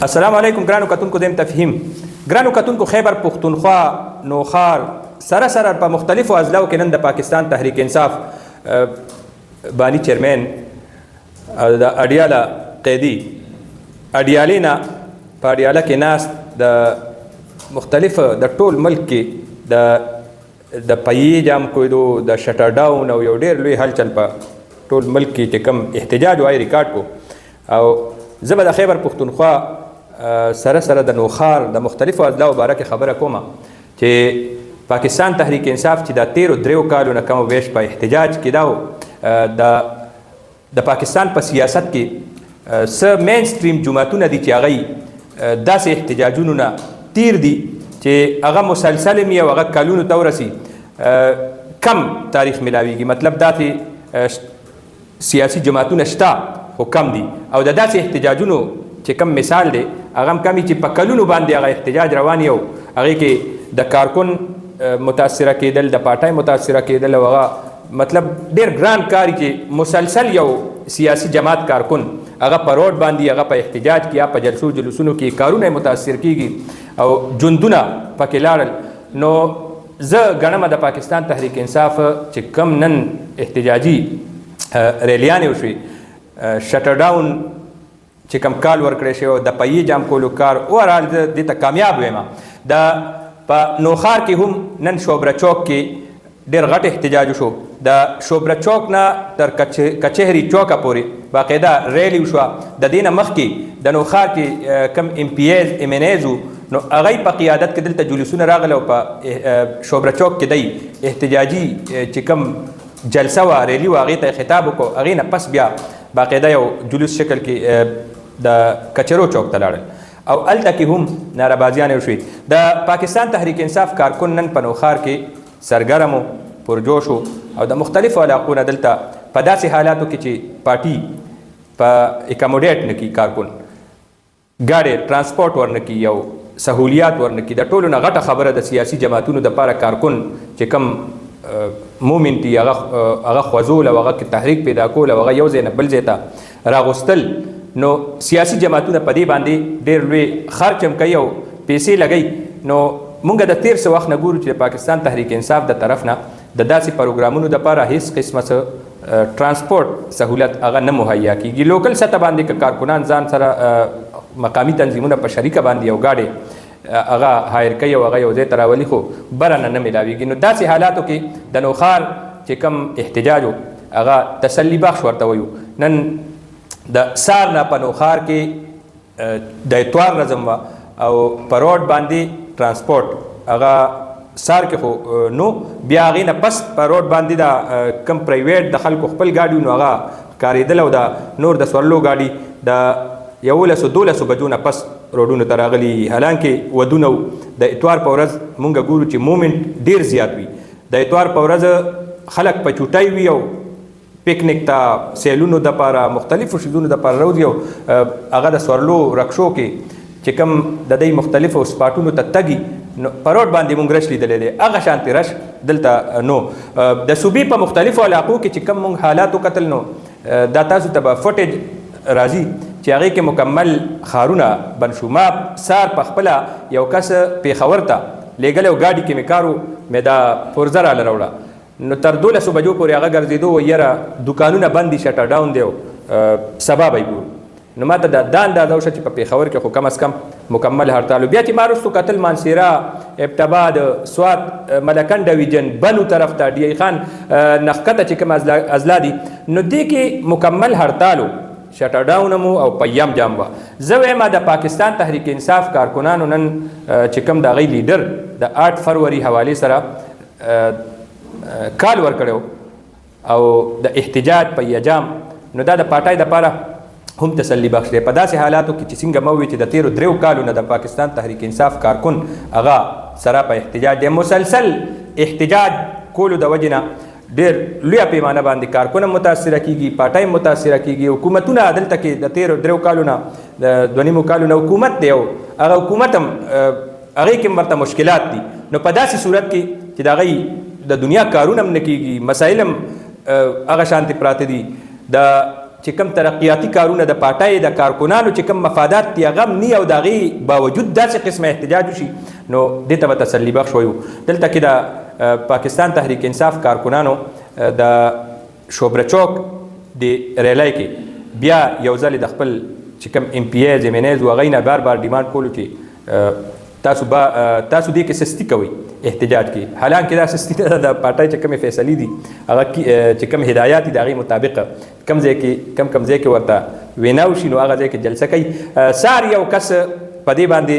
السلام علیکم ګرانو کتونکو دیم تفهیم ګرانو کتونکو خیبر پختونخوا نوخار سره سره په مختلفو اضلاعو کې نن د پاکستان تحریک انصاف بانی چیرمن د اډیاله قیدی اډیالې نه په اډیاله کې ناست د مختلف د ټول ملک کې د پایې جام کویدو د شټر ډاون او یو ډېر لوی هلچل په ټول ملک کې چې کوم احتجاج وای ریکارډ کو او زه به د خیبر پختونخوا سره سره د نوخار د مختلفو اضلاعو باره کې خبره کومه چې پاکستان تحریک انصاف چې د تیرو دریو کالو نه کم ویش په احتجاج کې دا د پاکستان په سیاست کې څه مین سټریم جماعتونه دي چې هغه داسې احتجاجونو نه تیر دي چې هغه مسلسل وي او هغه کلونو ته ورسي کم تاریخ ملاویږي مطلب دا چې سیاسي جماعتونه شته خو کم دي او د داسې احتجاجونو چې کم مثال دی هغه هم کمی چې په کلونو باندې هغه احتجاج روان یو هغې کې د کارکن متاثره کېدل د پارټۍ متاثره کېدل او هغه مطلب ډېر ګران کار چې مسلسل یو سیاسي جماعت کارکن هغه په روډ باندې هغه په احتجاج کې یا په جلسو جلوسونو کې کارونه متاثر کېږي او ژوندونه پکې لاړل نو زه ګڼمه د پاکستان تحریک انصاف چې کم نن احتجاجي ریلیانې وشوې شټر ډاون چې کم کال ورکړی شوی د پایې جام کولو کار اوورال زه دې ته کامیاب ویم د په نوخار کې هم نن شوبره چوک کې ډېر غټ احتجاج وشو د شوبره چوک نه تر کچهري چوکه پورې باقاعده ریلی وشوه د دې نه مخکې د نوخار کې کم ام پی ایز ام ان ایز نو هغوی په قیادت کې دلته جلوسونه راغله او په شوبره چوک کې دی احتجاجي چې کم جلسه وه ریلی وه هغې ته خطاب وکړو هغې نه پس بیا باقاعده یو جلوس شکل کې د کچرو چوک ته لاړل او هلته کې هم نارهبازیانې وشوې د پاکستان تحریک انصاف کارکن نن په نوخار کې سرګرم و پرجوش و او د مختلفو علاقو نه دلته په داسې حالاتو کې چې پارټي په اکاموډیټ نه کړي کارکن ګاډې ترانسپورټ ورنه کړي یو سهولیات ورنه کړي د ټولو نه غټه خبره د سیاسي جماعتونو دپاره کارکن چې کم مومن دي هغه خوځول او هغه تحریک پیدا کول او هغه یو ځای نه بل ځای ته راغوستل نو سیاسي جماعتونه په دې باندې ډېر لوی خرچ هم کوي او پیسې لګوي نو موږ د تیر څه وخت نه ګورو چې د پاکستان تحریک انصاف د طرف نه د داسې پروګرامونو دپاره هیڅ قسمه څه ترانسپورټ سهولت هغه نه مهیا کېږي لوکل سطح باندې که کارکنان ځان سره مقامي تنظیمونه په شریکه باندې یو ګاډې هغه هایر کوي او هغه یو ځای ته راولي خو بره نه ملاویږي نو داسې حالاتو کې د نوخار چې کم احتجاج و هغه تسلي بخش ورته ویو نن د سار نه په نوخار کې د اتوار ورځ وه او په روډ باندې ترانسپورټ هغه سار کې خو نو بیا هغې نه پس په روډ باندې د کم پرایویټ د خلکو خپل ګاډي نو هغه کارېدل او د نور د سورلو ګاډي د 11-12 بجو نه پس روډونو ته راغلي حالانکې ودونه د اتوار په ورځ مونږ ګورو چې مومنټ ډېر زیات وي د اتوار په ورځ خلک په چوټۍ وي او پکنیک ته سیلونو دپاره مختلفو شیزونو دپاره راوځي او هغه د سورلو رکشو کې چې کوم د دوی مختلفو سپاټونو ته تګي نو په روډ باندې مونږ رش لیدلی دی هغه شانتې رش دلته نو د صوبې په مختلفو علاقو کې چې کوم مونږ حالات وکتل نو دا تاسو ته به فوټیج راځي چې هغې کې مکمل ښارونه بنشوماب سار په خپله یو کس پېښور ته لېږلی او ګاډي کې مې کار و مې دا پرزه راله راوړه نو تر 12 بجو پورې هغه ګرځېدو و یاره دوکانونه بند دي شټر ډاون دی او سبا به یې ګورو نو ما ته دا اندازه وشه چې په پېښور کې خو کم از کم مکمل هړتال بیا چې ما وروستو کتل مانسیرا ابتباد سوات ملکنډ ډویژن بنو طرف ته ډی ای خان نښکته چې کوم اضلاع دي نو دې کې مکمل هړتال و شټر ډاون هم او پیم جام وه زه وایم د پاکستان تحریک انصاف کارکنانو نن چې کوم د هغوی لیډر د 8 فروری حوالې سره کال ورکړی او د احتجاج په یجام نو دا د پارټۍ دپاره هم تسلي بخش دی په داسې حالاتو کې چې څنګه مووي چې د تیرو دریو کالو نه د پاکستان تحریک انصاف کارکن هغه سره په احتجاج دی مسلسل احتجاج کولو د وجې نه ډېر لویه پیمانه باندې کارکن هم متاثره کېږي پارټۍ هم متاثره کېږي حکومتونه دلته کې د تیرو دریو کالو نه د 2.5 کالو نه حکومت دی او هغه حکومت هم هغې کې هم ورته مشکلات دي نو په داسې صورت کې چې د هغوی د دنیا کارونه هم نه کېږي مسایل هم هغه شانتې پراته دي د چې کم ترقیاتي کارونه د پارټۍ د کارکنانو چې کم مفادات دي هغه هم ني او د هغې باوجود داسې قسمه احتجاج وشي نو دې ته به تسلي بخش وایو. دلته کې د پاکستان تحریک انصاف کارکنانو د شوبره چوک د ریلی کې بیا یو ځل د خپل چې کوم ایم پی ایز ایم ان ایز و هغوی نه بار بار ډیمانډ کولو چې تاسو دې کې سستی کوئ احتجاج کې، حالانکه دا سستی نه ده. د پارټۍ چې کومې فیصلې دي هغه چې کوم هدایات دي د هغې مطابق کم ځای کې ورته وینا وشي نو هغه ځای کې جلسه کوي. سار یو کس په دې باندې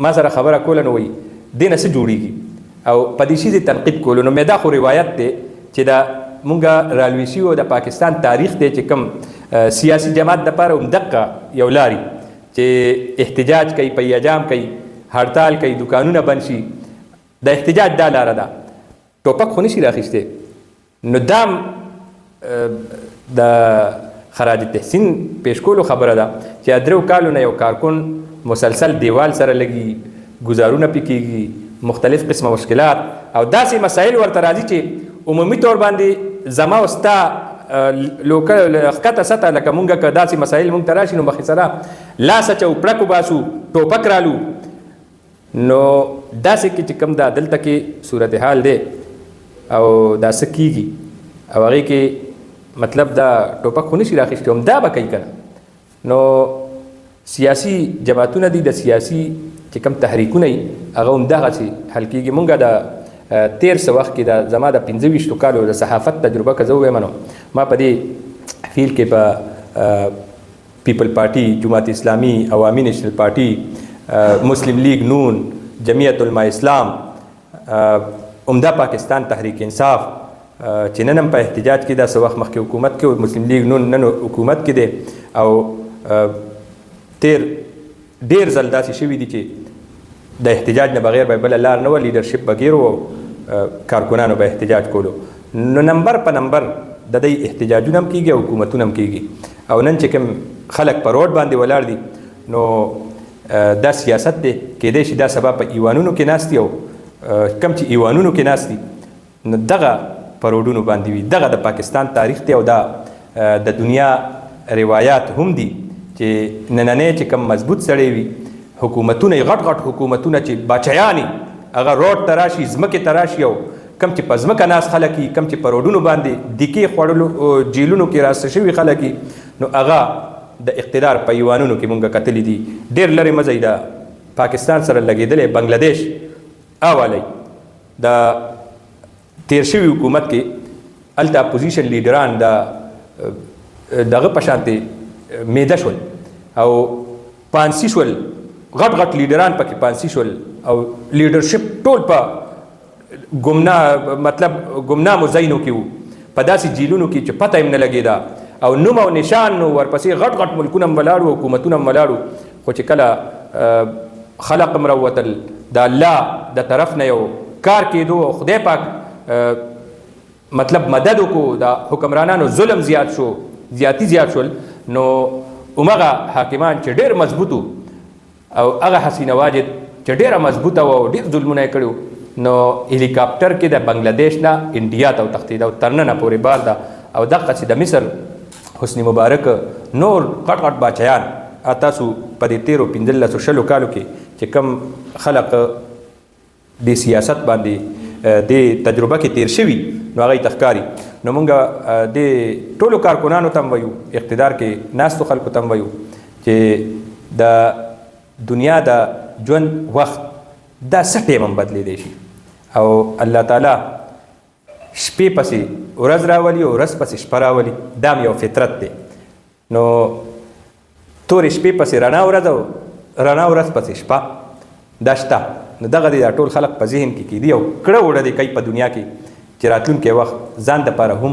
ما سره خبره کوله نو وایي دې نه څه جوړېږي او په دې شي تنقید کولو نو مې دا خو روایت دی چې دا مونږ رالوي شوي د پاکستان تاریخ دی چې کوم سیاسي جماعت دپاره همدقه یو لاري چې احتجاج کوي، پیاجام کوي، هړتال کوي، دکانونه بند شي، د احتجاج دا لاره ده. ټوپک خو نشي راخیستی نو دام د خراج تحسین پیش کولو خبره ده چې درېو کالو نه یو کارکن مسلسل دیوال سره لګي، گزارونه پې کېږي، مختلف قسمه مشکلات او داسې مسایل ورته راځي چې عمومي طور باندې زما او ستا ښکته سطح لکه مونږ که داسې مسایل مونږ ته راشي نو مخې سره لاس اچو، پړک وباسو، ټوپک رالو. نو داسې کې چې کوم دا دلته کې صورتحال دی او دا څه کېږي او هغې کې مطلب دا ټوپک خو نشي راخیستی هم دا به کوي که نه. نو سیاسي جماعتونه دي د سیاسي چې کوم تحریکونه یي هغه همدغسې حل کېږي. مونږ د تیر څه وخت کې د زما د 25 کالو د صحافت تجربه که زه ووایم نو ما په دې فیلډ کې په پیپل پارټي، جماعت اسلامي، عوامي نیشنل پارټي، مسلم لیگ نون، جمعیت علماء اسلام، عمده پاکستان تحریک انصاف چې نن هم په احتجاج کې دا څه وخت مخکې حکومت کې او مسلم لیگ نون نن حکومت کې دی او تیر ډېر ځل داسې شوي دي چې د احتجاج نه بغیر به بله لار نه وه، لیډرشپ بغیر و کارکنانو به احتجاج کولو. نو نمبر په نمبر د دې احتجاجونه هم کېږي او حکومتونه هم کېږي او نن چې کوم خلک په روډ باندې ولاړ دي نو دا سیاست دی. کیدای شي دا سبا په ایوانونو کې ناست دي او کم چې ایوانونو کې ناست دي نو دغه په روډونو باندې وي. دغه د پاکستان تاریخ دی او دا د دنیا روایات هم دي چې نننی چې کم مضبوط سړی وي حکومتونه غټ غټ حکومتونه چې باچیانې هغه روډ ته راشي، ځمکې ته راشي او کم چې په ځمکه ناست خلک وي، کم چې په روډونو باندې دیکې خوړلو جیلونو کې راسته شوي خلک وي نو هغه د اقتدار په ایوانونو کې مونږ کتلي دي. ډېر لرې مه ځئ د پاکستان سره لګېدلی بنګلادیش اوالی د تیر شوي حکومت کې هلته اپوزیشن لیډران دغه په شانتې میده شول او پانسي شول، غټ غټ لیډران پکې پانسي شول او لیډرشپ ټول په ګمنامو ځایونو کې وو، په داسې جیلونو کې چې پته هم نه لګېده او نوم او نشان نو ورپسې غټ غټ ملکونه هم ولاړو، حکومتونه هم ولاړو. خو چې کله خلق هم راوتل د الله د طرف نه یو کار کېدو او خدای پاک مطلب مدد وکړو، د حکمرانانو ظلم زیات شو، زیاتی زیات شول نو همغه حاکمان چې ډېر مضبوط او هغه حسینه واجد چې ډېره مضبوطه وه او ډېر ظلمونه یې کړي نو هلیکاپټر کې د بنګلادیش نه انډیا ته وتښتېده او تر ننه پورې بار ده. او دقسې د مصر حسني مبارک نور غټ غټ باچیان تاسو په دې 13-15 کالو کې چې کم خلق د سیاست باندې د تجربه کې تیر شوي نو هغه یې تښکاري. نو مونږ د ټولو کارکنانو ته هم وایو، اقتدار کې ناستو خلکو ته هم وایو چې د دنیا د ژوند وخت دا څه ټیم هم بدلیدی شي او الله تعالی شپې پسې ورځ راولي او ورځ پسې شپه راولي، دا هم یو فطرت دی. نو تورې شپې پسې رڼا ورځ او رڼا ورځ پسې شپه دا شته. نو دغه دی دا ټول خلک په ذهن کې کېدي او کړه وړه دی کوي په دنیا کې چې راتلونکی وخت ځان دپاره هم